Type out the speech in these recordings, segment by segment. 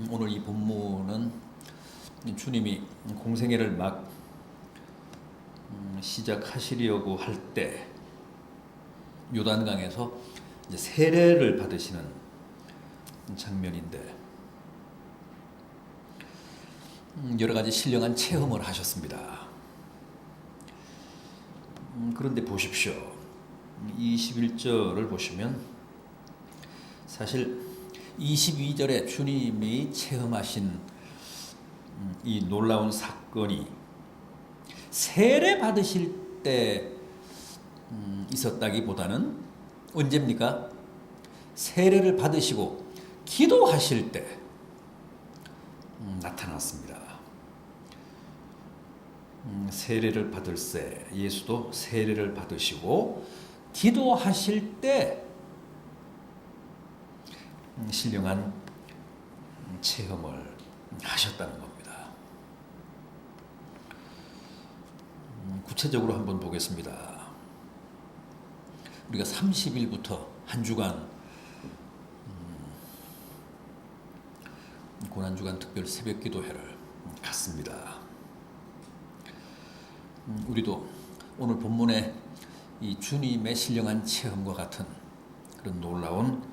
오늘 이 본문은 주님이 공생애를 막 시작하시려고 할 때 요단강에서 이제 세례를 받으시는 장면인데 여러 가지 신령한 체험을 하셨습니다. 그런데 보십시오. 21절을 보시면 사실 22절에 주님이 체험하신 이 놀라운 사건이 세례 받으실 때 있었다기보다는 언제입니까? 세례를 받으시고 기도하실 때 나타났습니다. 세례를 받을새 예수도 세례를 받으시고 기도하실 때 신령한 체험을 하셨다는 겁니다. 구체적으로 한번 보겠습니다. 우리가 30일부터 한 주간 고난주간 특별 새벽 기도회를 갔습니다. 우리도 오늘 본문의 이 주님의 신령한 체험과 같은 그런 놀라운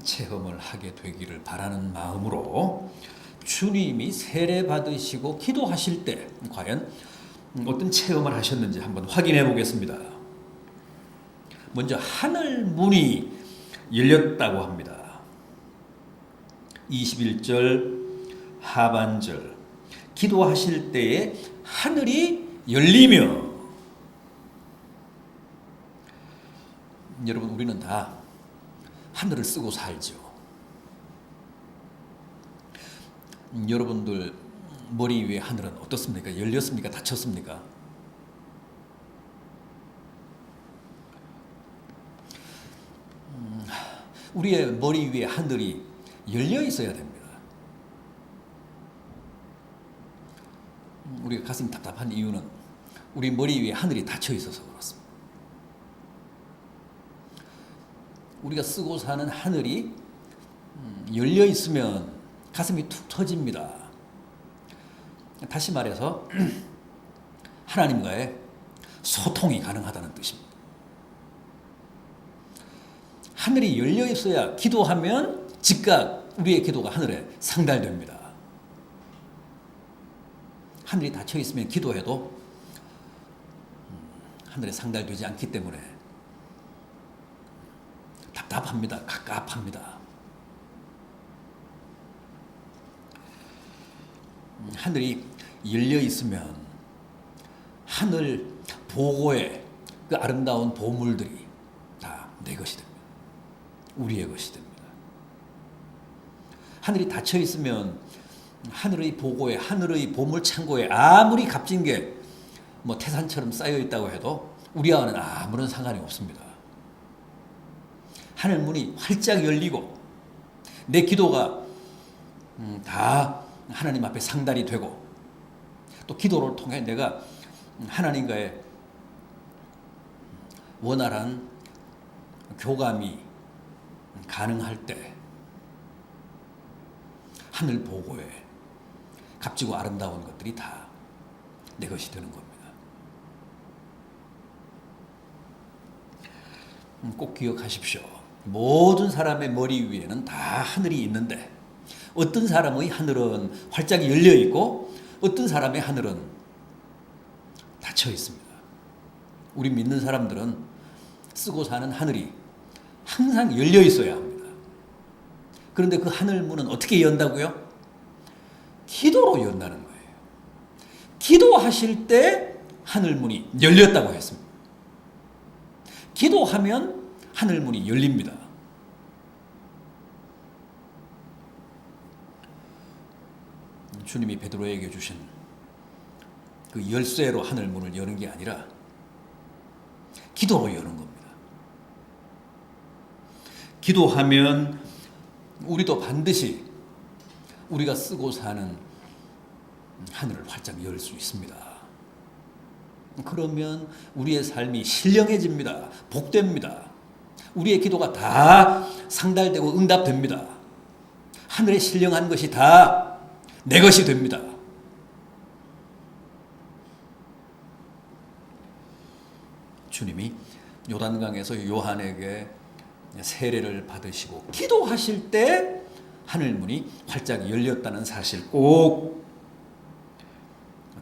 체험을 하게 되기를 바라는 마음으로 주님이 세례 받으시고 기도하실 때 과연 어떤 체험을 하셨는지 한번 확인해 보겠습니다. 먼저 하늘 문이 열렸다고 합니다. 21절 하반절 기도하실 때에 하늘이 열리며 여러분 우리는 다 하늘을 쓰고 살죠. 여러분들 머리 위에 하늘은 어떻습니까? 열렸습니까? 닫혔습니까? 우리의 머리 위에 하늘이 열려 있어야 됩니다. 우리가 가슴이 답답한 이유는 우리 머리 위에 하늘이 닫혀 있어서 그렇습니다. 우리가 쓰고 사는 하늘이 열려 있으면 가슴이 툭 터집니다. 다시 말해서 하나님과의 소통이 가능하다는 뜻입니다. 하늘이 열려 있어야 기도하면 즉각 우리의 기도가 하늘에 상달됩니다. 하늘이 닫혀 있으면 기도해도 하늘에 상달되지 않기 때문에 답답합니다. 갑갑합니다. 하늘이 열려 있으면 하늘 보고의 그 아름다운 보물들이 다 내 것이 됩니다. 우리의 것이 됩니다. 하늘이 닫혀 있으면 하늘의 보고에 하늘의 보물 창고에 아무리 값진 게 뭐 태산처럼 쌓여 있다고 해도 우리와는 아무런 상관이 없습니다. 하늘 문이 활짝 열리고 내 기도가 다 하나님 앞에 상달이 되고 또 기도를 통해 내가 하나님과의 원활한 교감이 가능할 때 하늘 보고에 값지고 아름다운 것들이 다 내 것이 되는 겁니다. 꼭 기억하십시오. 모든 사람의 머리 위에는 다 하늘이 있는데 어떤 사람의 하늘은 활짝 열려 있고 어떤 사람의 하늘은 닫혀 있습니다. 우리 믿는 사람들은 쓰고 사는 하늘이 항상 열려 있어야 합니다. 그런데 그 하늘 문은 어떻게 연다고요? 기도로 연다는 거예요. 기도하실 때 하늘 문이 열렸다고 했습니다. 기도하면 하늘 문이 열립니다. 주님이 베드로에게 주신 그 열쇠로 하늘 문을 여는 게 아니라 기도로 여는 겁니다. 기도하면 우리도 반드시 우리가 쓰고 사는 하늘을 활짝 열 수 있습니다. 그러면 우리의 삶이 신령해집니다. 복됩니다. 우리의 기도가 다 상달되고 응답됩니다. 하늘에 신령한 것이 다 내 것이 됩니다. 주님이 요단강에서 요한에게 세례를 받으시고 기도하실 때 하늘문이 활짝 열렸다는 사실 꼭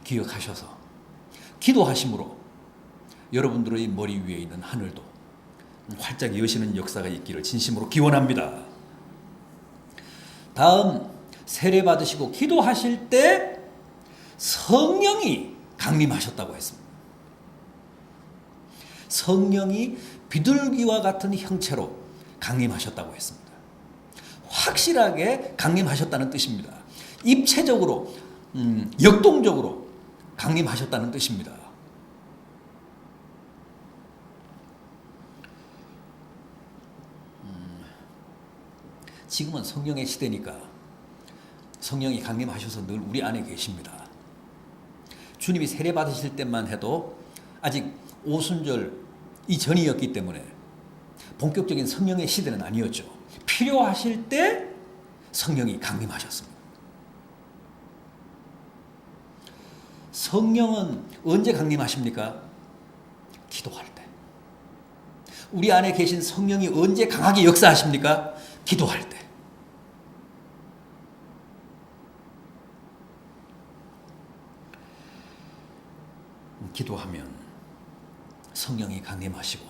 기억하셔서 기도하심으로 여러분들의 머리 위에 있는 하늘도 활짝 여시는 역사가 있기를 진심으로 기원합니다. 다음, 세례 받으시고 기도하실 때 성령이 강림하셨다고 했습니다. 성령이 비둘기와 같은 형체로 강림하셨다고 했습니다. 확실하게 강림하셨다는 뜻입니다. 입체적으로, 역동적으로 강림하셨다는 뜻입니다. 지금은 성령의 시대니까 성령이 강림하셔서 늘 우리 안에 계십니다. 주님이 세례 받으실 때만 해도 아직 오순절 이전이었기 때문에 본격적인 성령의 시대는 아니었죠. 필요하실 때 성령이 강림하셨습니다. 성령은 언제 강림하십니까? 기도할 때. 우리 안에 계신 성령이 언제 강하게 역사하십니까? 기도할 때. 기도하면 성령이 강림하시고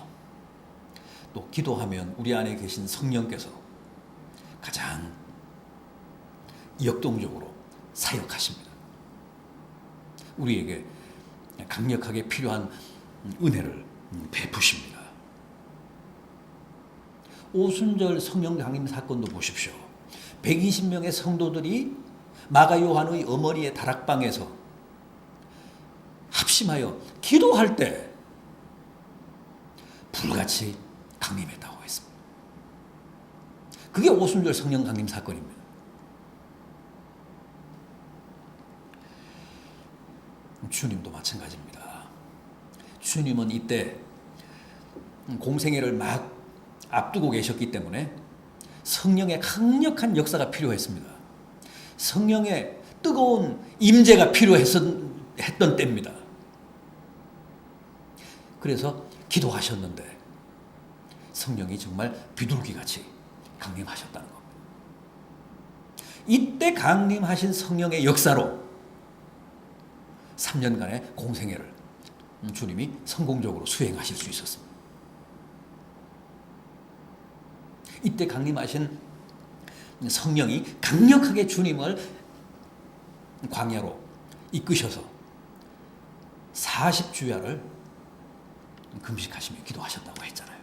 또 기도하면 우리 안에 계신 성령께서 가장 역동적으로 사역하십니다. 우리에게 강력하게 필요한 은혜를 베푸십니다. 오순절 성령 강림 사건도 보십시오. 120명의 성도들이 마가 요한의 어머니의 다락방에서 합심하여 기도할 때 불같이 강림했다고 했습니다. 그게 오순절 성령 강림 사건입니다. 주님도 마찬가지입니다. 주님은 이때 공생애를 막 앞두고 계셨기 때문에 성령의 강력한 역사가 필요했습니다. 성령의 뜨거운 임재가 필요했던 때입니다. 그래서 기도하셨는데 성령이 정말 비둘기같이 강림하셨다는 겁니다. 이때 강림하신 성령의 역사로 3년간의 공생애를 주님이 성공적으로 수행하실 수 있었습니다. 이때 강림하신 성령이 강력하게 주님을 광야로 이끄셔서 40주야를 금식하시며 기도하셨다고 했잖아요.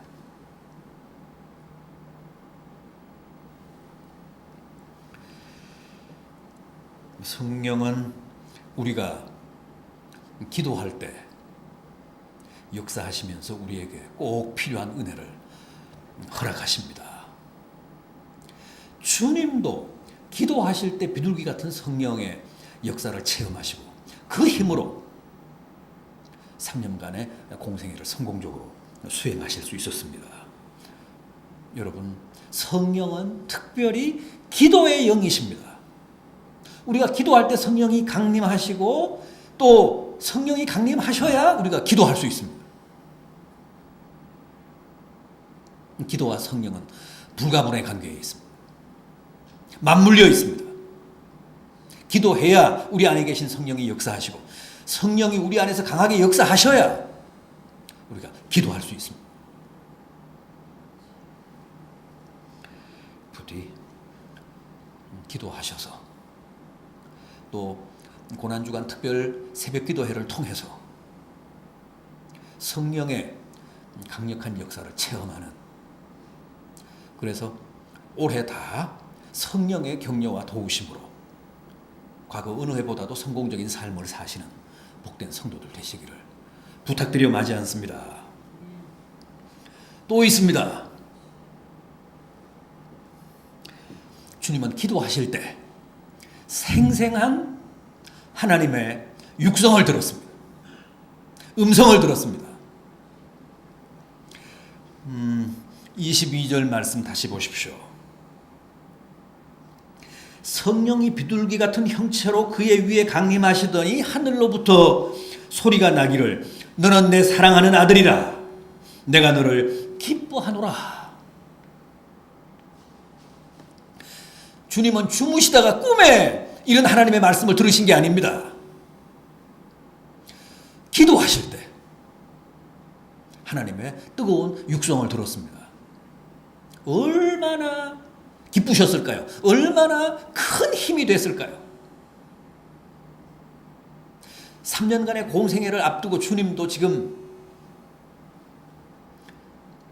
성령은 우리가 기도할 때 역사하시면서 우리에게 꼭 필요한 은혜를 허락하십니다. 주님도 기도하실 때 비둘기 같은 성령의 역사를 체험하시고 그 힘으로 3년간의 공생애를 성공적으로 수행하실 수 있었습니다. 여러분, 성령은 특별히 기도의 영이십니다. 우리가 기도할 때 성령이 강림하시고 또 성령이 강림하셔야 우리가 기도할 수 있습니다. 기도와 성령은 불가분의 관계에 있습니다. 맞물려 있습니다. 기도해야 우리 안에 계신 성령이 역사하시고 성령이 우리 안에서 강하게 역사하셔야 우리가 기도할 수 있습니다. 부디 기도하셔서 또 고난주간 특별 새벽기도회를 통해서 성령의 강력한 역사를 체험하는, 그래서 올해 다 성령의 격려와 도우심으로 과거 어느 해보다도 성공적인 삶을 사시는 복된 성도들 되시기를 부탁드려 마지 않습니다. 또 있습니다. 주님은 기도하실 때 생생한 하나님의 육성을 들었습니다. 음성을 들었습니다. 22절 말씀 다시 보십시오. 성령이 비둘기 같은 형체로 그의 위에 강림하시더니 하늘로부터 소리가 나기를 너는 내 사랑하는 아들이라 내가 너를 기뻐하노라. 주님은 주무시다가 꿈에 이런 하나님의 말씀을 들으신 게 아닙니다. 기도하실 때 하나님의 뜨거운 육성을 들었습니다. 얼마나 기쁘셨을까요? 얼마나 큰 힘이 됐을까요? 3년간의 공생애를 앞두고 주님도 지금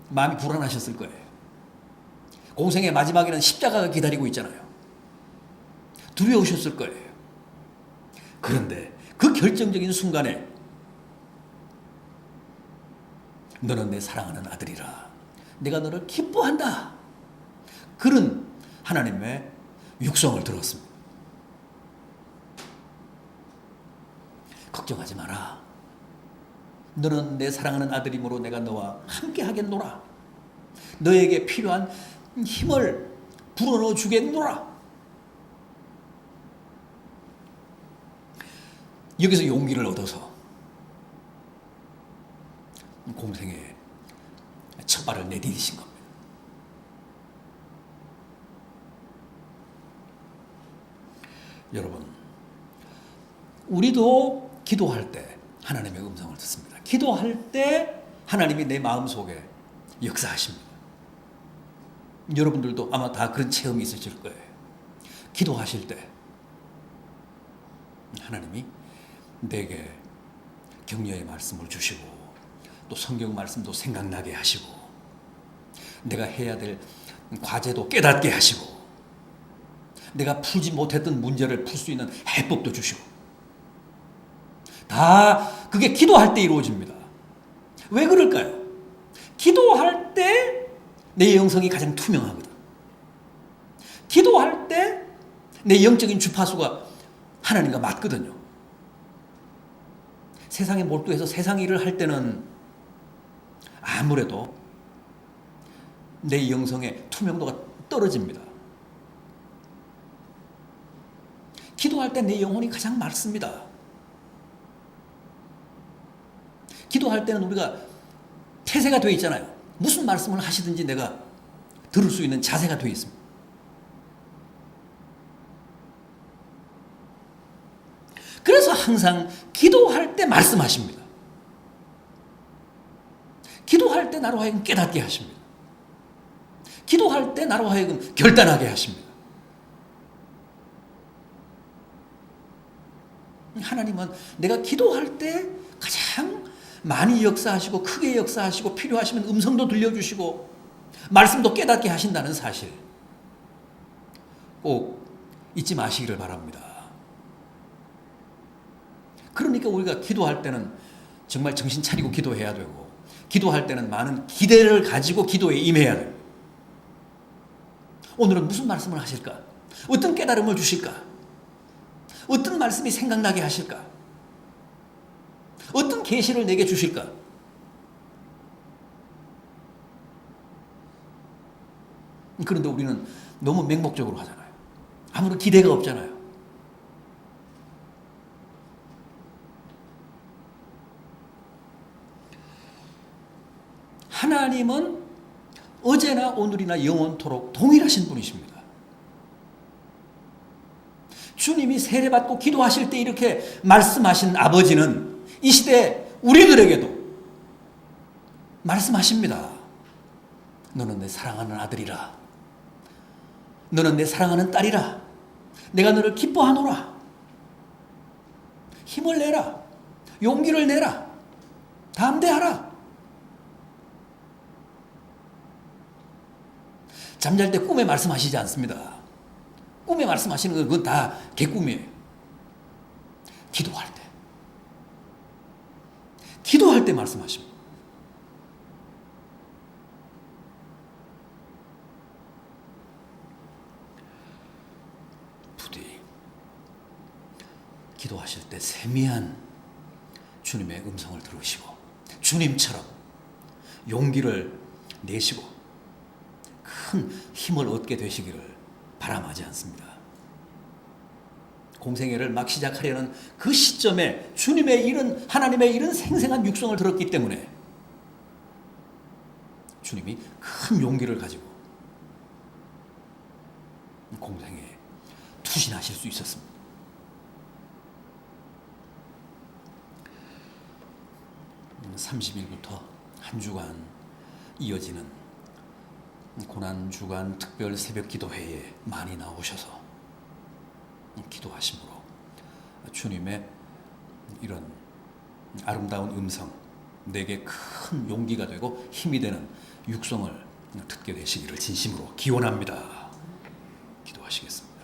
마음이 불안하셨을 거예요. 공생의 마지막에는 십자가가 기다리고 있잖아요. 두려우셨을 거예요. 그런데 그 결정적인 순간에 너는 내 사랑하는 아들이라 내가 너를 기뻐한다. 그런 하나님의 육성을 들었습니다. 걱정하지 마라. 너는 내 사랑하는 아들이므로 내가 너와 함께 하겠노라. 너에게 필요한 힘을 불어넣어 주겠노라. 여기서 용기를 얻어서 공생에 첫 발을 내디디신 겁니다. 여러분, 우리도 기도할 때 하나님의 음성을 듣습니다. 기도할 때 하나님이 내 마음속에 역사하십니다. 여러분들도 아마 다 그런 체험이 있으실 거예요. 기도하실 때 하나님이 내게 격려의 말씀을 주시고 또 성경 말씀도 생각나게 하시고 내가 해야 될 과제도 깨닫게 하시고 내가 풀지 못했던 문제를 풀 수 있는 해법도 주시고 다 그게 기도할 때 이루어집니다. 왜 그럴까요? 기도할 때 내 영성이 가장 투명하거든. 기도할 때 내 영적인 주파수가 하나님과 맞거든요. 세상에 몰두해서 세상 일을 할 때는 아무래도 내 영성의 투명도가 떨어집니다. 기도할 때 내 영혼이 가장 맑습니다. 기도할 때는 우리가 태세가 되어 있잖아요. 무슨 말씀을 하시든지 내가 들을 수 있는 자세가 되어 있습니다. 그래서 항상 기도할 때 말씀하십니다. 기도할 때 나로 하여금 깨닫게 하십니다. 기도할 때 나로 하여금 결단하게 하십니다. 하나님은 내가 기도할 때 가장 많이 역사하시고 크게 역사하시고 필요하시면 음성도 들려주시고 말씀도 깨닫게 하신다는 사실 꼭 잊지 마시기를 바랍니다. 그러니까 우리가 기도할 때는 정말 정신 차리고 기도해야 되고 기도할 때는 많은 기대를 가지고 기도에 임해야 돼요. 오늘은 무슨 말씀을 하실까? 어떤 깨달음을 주실까? 어떤 말씀이 생각나게 하실까? 어떤 계시를 내게 주실까? 그런데 우리는 너무 맹목적으로 하잖아요. 아무런 기대가 없잖아요. 하나님은 어제나 오늘이나 영원토록 동일하신 분이십니다. 주님이 세례받고 기도하실 때 이렇게 말씀하신 아버지는 이 시대 우리들에게도 말씀하십니다. 너는 내 사랑하는 아들이라. 너는 내 사랑하는 딸이라. 내가 너를 기뻐하노라. 힘을 내라. 용기를 내라. 담대하라. 잠잘 때 꿈에 말씀하시지 않습니다. 꿈에 말씀하시는 건 그건 다 개꿈이에요. 기도할 때 말씀하십니다. 부디 기도하실 때 세미한 주님의 음성을 들으시고 주님처럼 용기를 내시고 큰 힘을 얻게 되시기를 바람하지 않습니다. 공생애를 막 시작하려는 그 시점에 주님의 이런 하나님의 이런 생생한 육성을 들었기 때문에 주님이 큰 용기를 가지고 공생애에 투신하실 수 있었습니다. 30일부터 한 주간 이어지는 고난주간 특별 새벽 기도회에 많이 나오셔서 기도하심으로 주님의 이런 아름다운 음성, 내게 큰 용기가 되고 힘이 되는 육성을 듣게 되시기를 진심으로 기원합니다. 기도하시겠습니다.